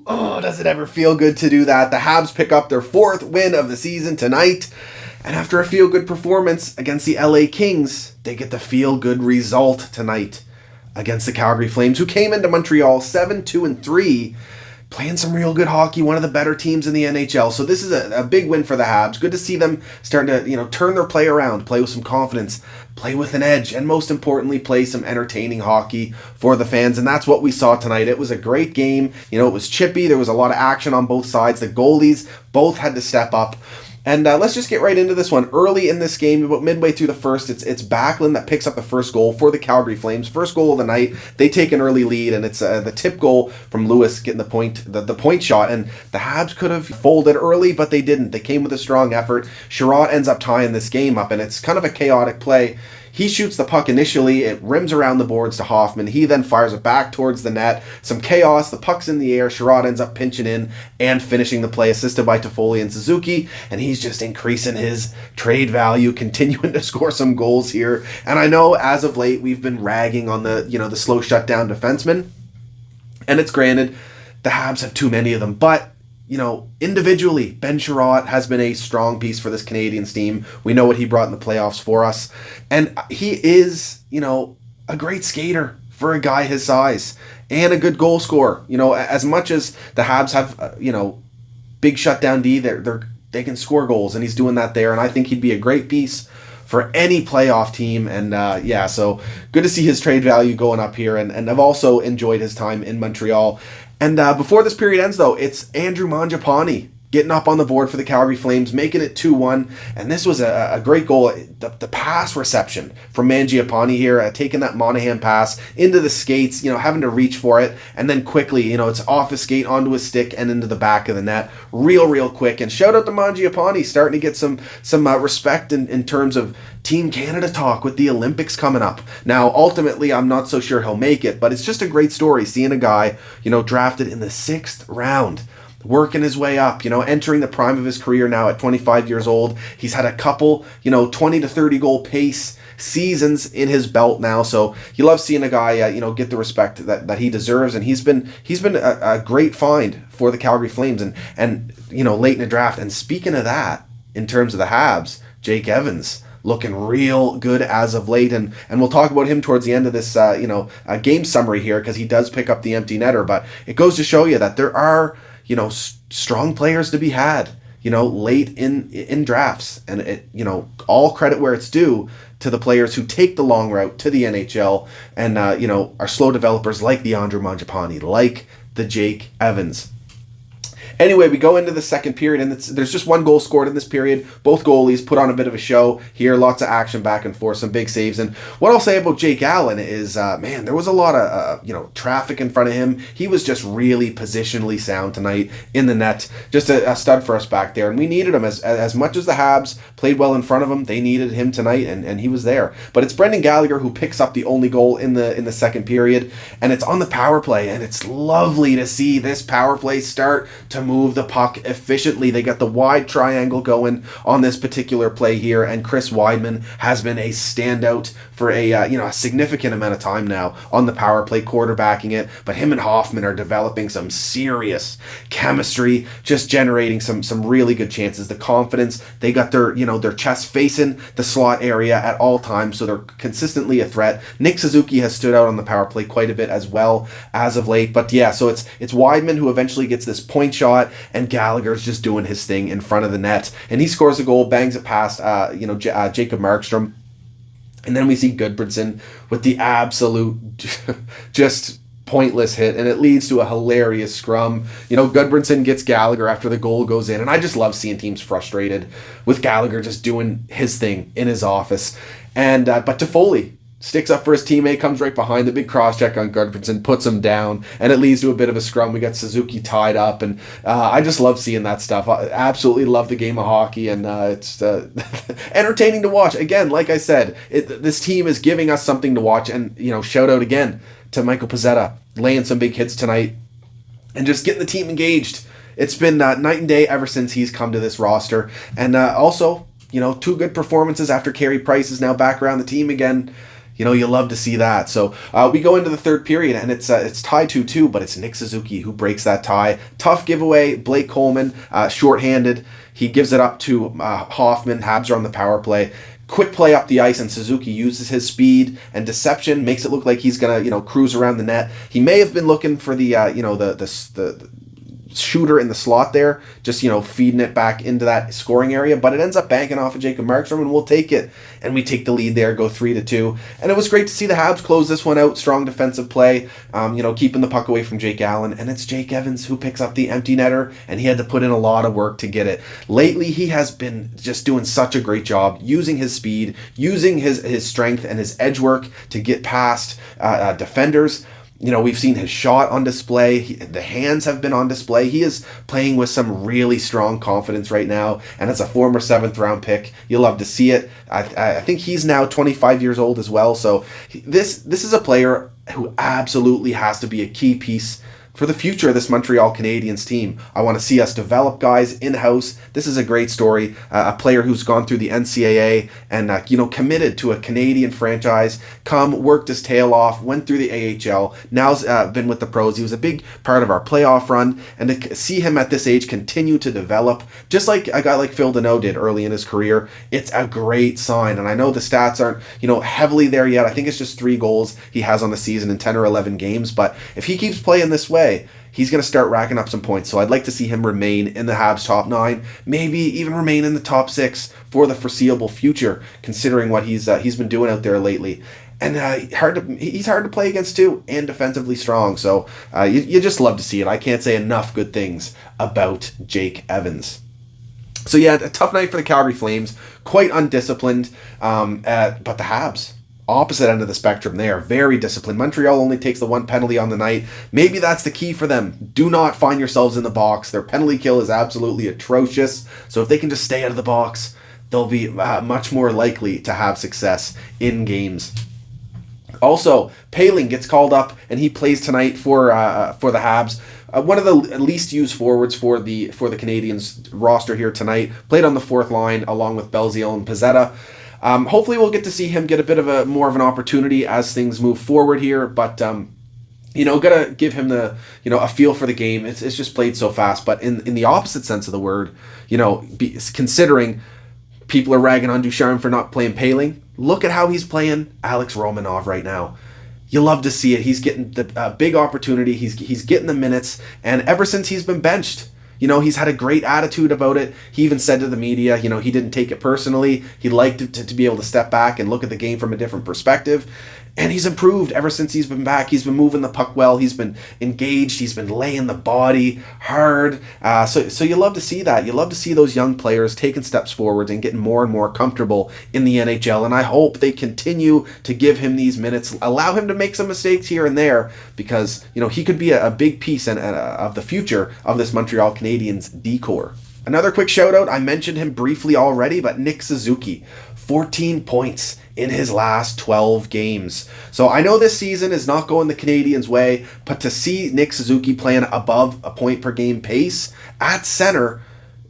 Oh, does it ever feel good to do that? The Habs pick up their 4th win of the season tonight. And after a feel-good performance against the LA Kings, they get the feel-good result tonight against the Calgary Flames, who came into Montreal 7-2-3, playing some real good hockey, one of the better teams in the NHL. So this is a big win for the Habs. Good to see them starting to, turn their play around, play with some confidence, play with an edge, and most importantly, play some entertaining hockey for the fans. And that's what we saw tonight. It was a great game. It was chippy. There was a lot of action on both sides. The goalies both had to step up. And let's just get right into this one. Early in this game, about midway through the first, it's Backlund that picks up the first goal for the Calgary Flames. First goal of the night. They take an early lead, and it's the tip goal from Lewis getting the point shot. And the Habs could have folded early, but they didn't. They came with a strong effort. Sherratt ends up tying this game up, and it's kind of a chaotic play. He shoots the puck initially, it rims around the boards to Hoffman. He then fires it back towards the net. Some chaos, the puck's in the air. Sherratt ends up pinching in and finishing the play, assisted by Toffoli and Suzuki. And he's just increasing his trade value, continuing to score some goals here. And I know as of late we've been ragging on the slow shutdown defensemen. And it's granted, the Habs have too many of them. But individually, Ben Sherratt has been a strong piece for this Canadiens team. We know what he brought in the playoffs for us. And he is, a great skater for a guy his size and a good goal scorer. As much as the Habs have, big shutdown D, they can score goals, and he's doing that there. And I think he'd be a great piece for any playoff team. And so good to see his trade value going up here. And I've also enjoyed his time in Montreal. And before this period ends, though, it's Andrew Mangiapane getting up on the board for the Calgary Flames, making it 2-1. And this was a great goal. The pass reception from Mangiapane here, taking that Monahan pass into the skates, having to reach for it. And then quickly, it's off his skate, onto his stick, and into the back of the net. Real quick. And shout out to Mangiapane, starting to get some respect in terms of Team Canada talk with the Olympics coming up. Now, ultimately, I'm not so sure he'll make it, but it's just a great story seeing a guy, drafted in the 6th round, working his way up, entering the prime of his career now at 25 years old. He's had a couple, 20 to 30 goal pace seasons in his belt now. So you love seeing a guy, get the respect that he deserves. And he's been a great find for the Calgary Flames and late in the draft. And speaking of that, in terms of the Habs, Jake Evans, looking real good as of late, and we'll talk about him towards the end of this game summary here, because he does pick up the empty netter. But it goes to show you that there are strong players to be had late in drafts, and all credit where it's due to the players who take the long route to the NHL and are slow developers like the Andrew Mangiapane, like the Jake Evans. Anyway, we go into the second period, and there's just one goal scored in this period. Both goalies put on a bit of a show here. Lots of action back and forth, some big saves. And what I'll say about Jake Allen is, there was a lot of traffic in front of him. He was just really positionally sound tonight in the net. Just a stud for us back there. And we needed him as much as the Habs played well in front of him. They needed him tonight, and he was there. But it's Brendan Gallagher who picks up the only goal in the second period, and it's on the power play. And it's lovely to see this power play start to move the puck efficiently. They got the wide triangle going on this particular play here, and Chris Weidman has been a standout for a significant amount of time now on the power play, quarterbacking it. But him and Hoffman are developing some serious chemistry, just generating some really good chances. The confidence, they got their chest facing the slot area at all times, so they're consistently a threat. Nick Suzuki has stood out on the power play quite a bit as well as of late. But so it's Weidman who eventually gets this point shot, and Gallagher's just doing his thing in front of the net, and he scores a goal, bangs it past Jacob Markstrom. And then we see Goodbranson with the absolute just pointless hit, and it leads to a hilarious scrum. Goodbranson gets Gallagher after the goal goes in, and I just love seeing teams frustrated with Gallagher just doing his thing in his office. And but Toffoli sticks up for his teammate, comes right behind, the big cross-check on Goodbranson, puts him down, and it leads to a bit of a scrum. We got Suzuki tied up, and I just love seeing that stuff. I absolutely love the game of hockey, and it's entertaining to watch. Again, like I said, this team is giving us something to watch, and shout out again to Michael Pezzetta, laying some big hits tonight, and just getting the team engaged. It's been night and day ever since he's come to this roster, and also, two good performances after Carey Price is now back around the team again. You love to see that. So we go into the third period, and it's tied 2-2, but it's Nick Suzuki who breaks that tie. Tough giveaway. Blake Coleman, shorthanded. He gives it up to Hoffman. Habs are on the power play. Quick play up the ice, and Suzuki uses his speed and deception, makes it look like he's gonna, cruise around the net. He may have been looking for the shooter in the slot there, just feeding it back into that scoring area, but it ends up banking off of Jacob Markstrom, and we'll take it, and we take the lead there, go 3-2, and it was great to see the Habs close this one out. Strong defensive play, keeping the puck away from Jake Allen, and it's Jake Evans who picks up the empty netter, and he had to put in a lot of work to get it. Lately, he has been just doing such a great job using his speed, using his strength and his edge work to get past defenders. We've seen his shot on display. The hands have been on display. He is playing with some really strong confidence right now. And as a former 7th round pick, you'll love to see it. I think he's now 25 years old as well. So this is a player who absolutely has to be a key piece for the future of this Montreal Canadiens team. I want to see us develop guys in-house. This is a great story. A player who's gone through the NCAA and committed to a Canadian franchise, worked his tail off, went through the AHL, now's been with the pros. He was a big part of our playoff run, and to see him at this age continue to develop, just like a guy like Phil Deneau did early in his career, it's a great sign. And I know the stats aren't heavily there yet. I think it's just 3 goals he has on the season in 10 or 11 games, but if he keeps playing this way, he's going to start racking up some points. So I'd like to see him remain in the Habs top 9, maybe even remain in the top 6 for the foreseeable future, considering what he's been doing out there lately. And he's hard to play against too, and defensively strong. So you just love to see it. I can't say enough good things about Jake Evans. So yeah, a tough night for the Calgary Flames. Quite undisciplined, but the Habs, opposite end of the spectrum there, very disciplined. Montreal only takes the 1 penalty on the night. Maybe that's the key for them. Do not find yourselves in the box. Their penalty kill is absolutely atrocious. So if they can just stay out of the box, they'll be much more likely to have success in games. Also, Poehling gets called up, and he plays tonight for the Habs. One of the least used forwards for the Canadiens roster here tonight. Played on the 4th line along with Belzile and Pizzetta. Hopefully we'll get to see him get a bit of more of an opportunity as things move forward here, but gotta give him the a feel for the game. It's just played so fast, but in the opposite sense of the word, considering people are ragging on Ducharme for not playing Poehling, look at how he's playing Alex Romanov right now. You love to see it. He's getting the big opportunity. He's getting the minutes, and ever since he's been benched, he's had a great attitude about it. He even said to the media, he didn't take it personally. He liked it to be able to step back and look at the game from a different perspective. And he's improved ever since he's been back. He's been moving the puck well. He's been engaged. He's been laying the body hard. So you love to see that. You love to see those young players taking steps forward and getting more and more comfortable in the NHL. And I hope they continue to give him these minutes, allow him to make some mistakes here and there, because he could be a big piece of the future of this Montreal Canadiens decor. Another quick shout out. I mentioned him briefly already, but Nick Suzuki, 14 points in his last 12 games. So I know this season is not going the Canadiens' way, but to see Nick Suzuki playing above a point per game pace at center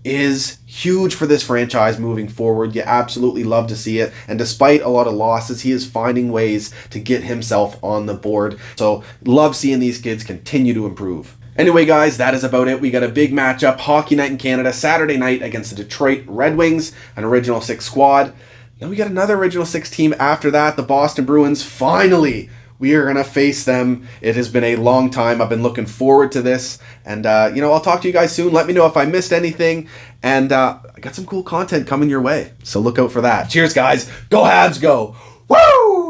is huge for this franchise moving forward. You absolutely love to see it. And despite a lot of losses, he is finding ways to get himself on the board. So love seeing these kids continue to improve. Anyway, guys, that is about it. We got a big matchup, Hockey Night in Canada, Saturday night against the Detroit Red Wings, an Original 6 squad. Then we got another Original 6 team after that, the Boston Bruins. Finally, we are going to face them. It has been a long time. I've been looking forward to this. And, I'll talk to you guys soon. Let me know if I missed anything. And I got some cool content coming your way. So look out for that. Cheers, guys. Go Habs, go. Woo!